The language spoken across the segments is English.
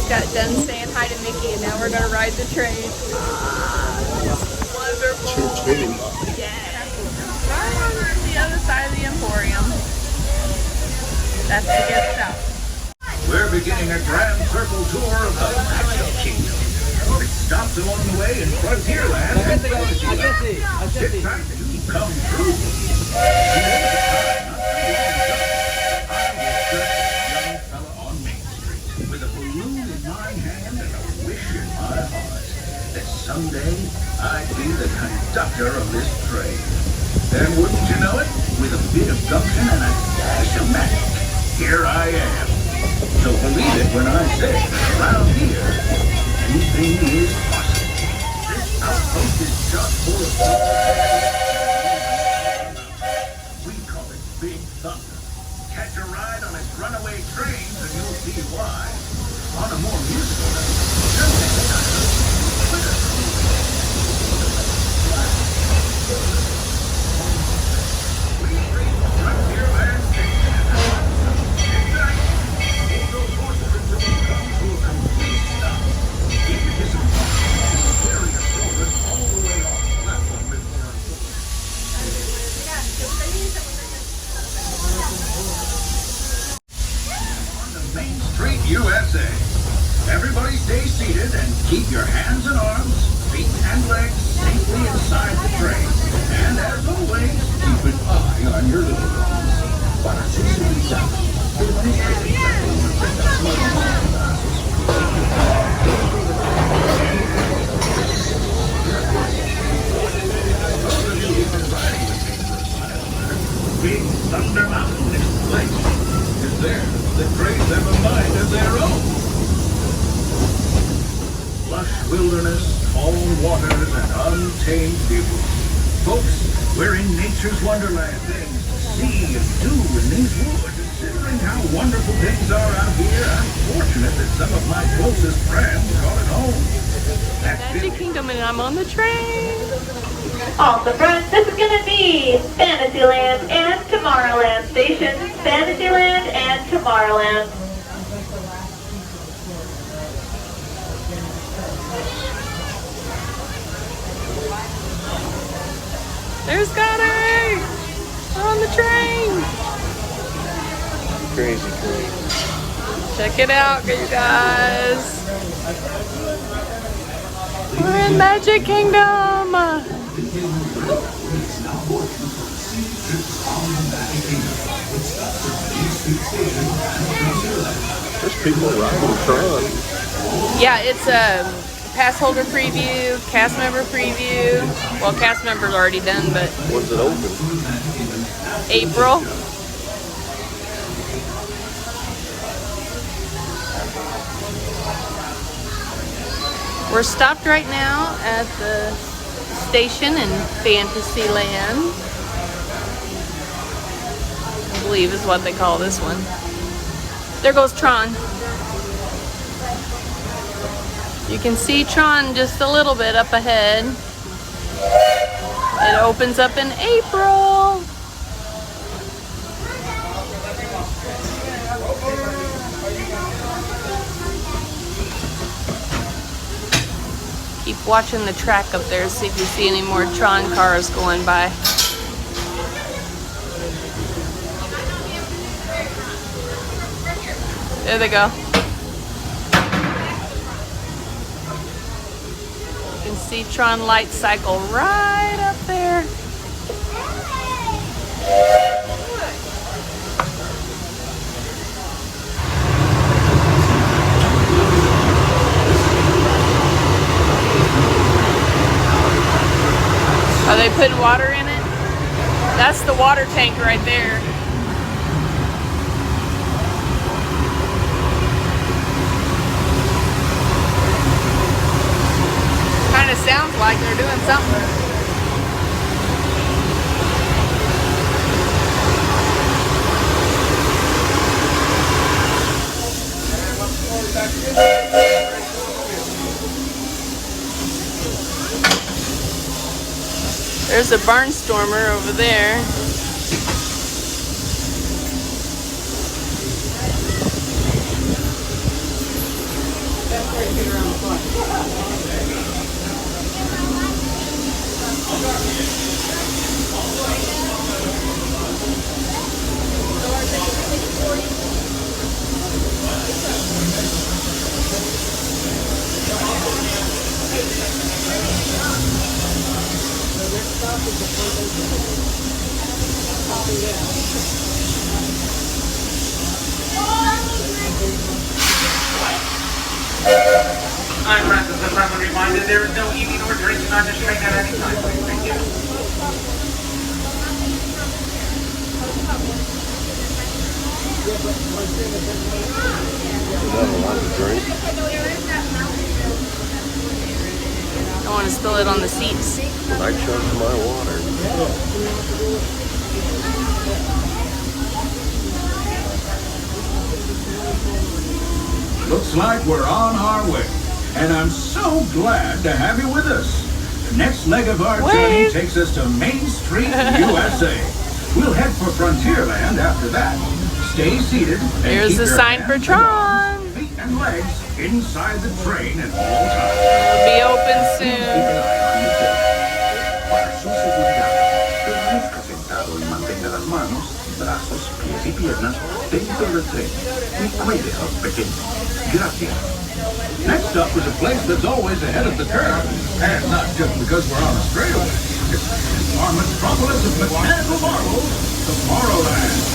just got done saying hi to Mickey, and now we're gonna ride the train. Wonderful. Yeah. Right over on the other side of the Emporium. That's the good stuff. We're beginning a grand circle tour of the Magic Kingdom. It stops along the way in Frontierland and Fantasyland. Sit tight and you come through. Someday, I'd be the conductor of this train. And wouldn't you know it, with a bit of gumption and a dash of magic, here I am. So believe it when I say, around here, anything is possible. This outpost is just full of we call it Big Thunder. Catch a ride on its runaway trains and you'll see why. On a more musical note, USA. Everybody stay seated and keep your hands and arms, feet and legs safely inside the train. And as always, keep an eye on your little ones. Para su seguridad, Big Thunder Mountain is there that trains have a mind of their own. Lush wilderness, calm waters, and untamed beauty. Folks, we're in nature's wonderland. Things to see and do in these woods. Considering how wonderful things are out here, I'm fortunate that some of my closest friends call it home. Magic Kingdom, and I'm on the train. Also, friends, this is going to be Fantasyland and Tomorrowland stations. Fantasyland and Tomorrowland. There's Scotty! We're on the train! Crazy train. Check it out, you guys. We're in Magic Kingdom! There's people riding TRON. Yeah, it's a pass holder preview, cast member preview. Well, cast member's already done, but... When's it open? April. We're stopped right now at the station in Fantasyland. I believe is what they call this one. There goes TRON. You can see TRON just a little bit up ahead. It opens up in April. Keep watching the track up there, see if you see any more TRON cars going by. There they go. You can see TRON light cycle right up there. Are they putting water in it? That's the water tank right there. Kind of sounds like they're doing something. There's a barnstormer over there. I'm Branson. A friendly reminder, there is no eating or drinking on this train at any time. Thank you. Is that a lot to drink? I want to spill it on the seats. I chugged my water. Looks like we're on our way. And I'm so glad to have you with us. The next leg of our journey takes us to Main Street, USA. We'll head for Frontierland after that. Stay seated and Here's keep the your sign for hands, TRON. feet and legs inside the train at all times. It'll be open Keep soon. an eye on your tape. Para su seguridad, permanezca sentado y mantenga las manos, brazos, pies y piernas dentro del tren. Y cuide a los pequeños. Gracias. Next up is a place that's always ahead of the curve. And not just because we're on a straightaway. Our metropolis of mechanical marvels, Tomorrowland.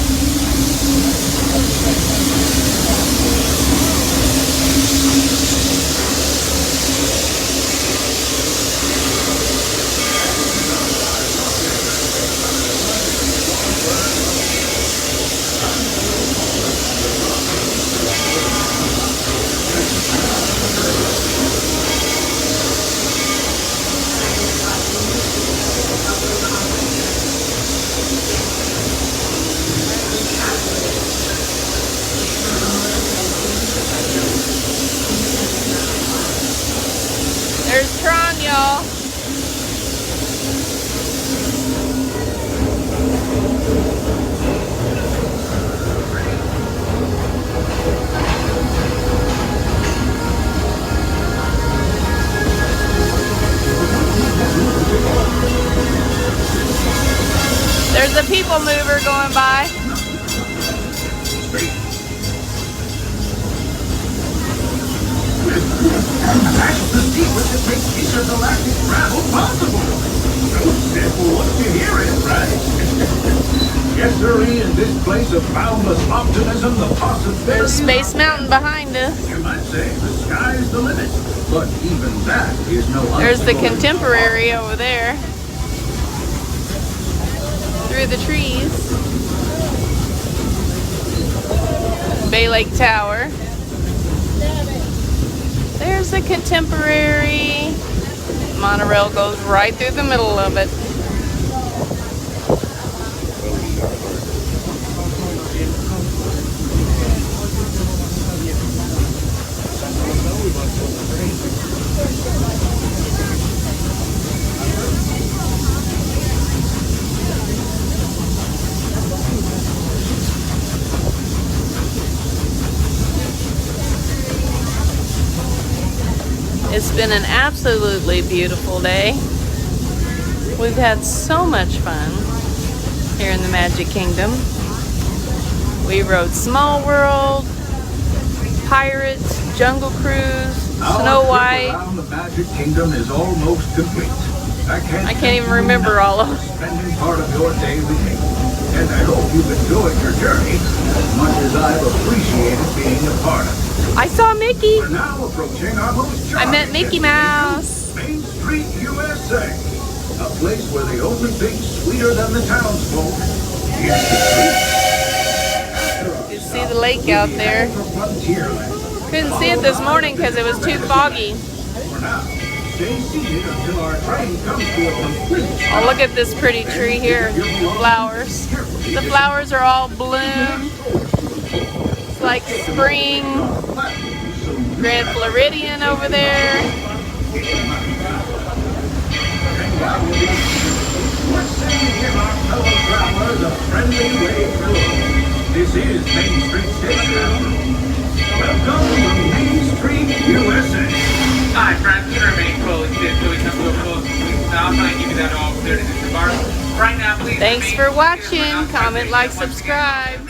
There's TRON, y'all. There's a people mover going by. That's the secret that makes intergalactic travel possible. So simple once you hear it, right? Yes, sirree, in this place of boundless optimism, the possibility. There's Space Mountain behind us. You might say the sky's the limit, but even that is no. There's the Contemporary over there. Through the trees. Bay Lake Tower. There's the Contemporary. Monorail goes right through the middle of it. It's been an absolutely beautiful day. We've had so much fun here in the Magic Kingdom. We rode Small World, Pirates, Jungle Cruise, Snow White. Around the Magic Kingdom is almost complete. I can't even remember all of them. Spending part of your day with me. And I hope you've enjoyed your journey as much as I've appreciated being a part of it. I saw Mickey. We're now approaching our most I met Mickey Mouse. Main Street, USA. A place where the only thing sweeter than the townsfolk is the street. You see the lake out there. Couldn't see it this morning because it was too foggy. For now, stay seated until our train comes to a complete stop. Oh, look at this pretty tree here. Flowers. The flowers are all bloomed. It's like spring. Grand Floridian over there. This is Main Street Station. Welcome to Main Street, USA. I'm Thanks for watching. Comment, like, subscribe.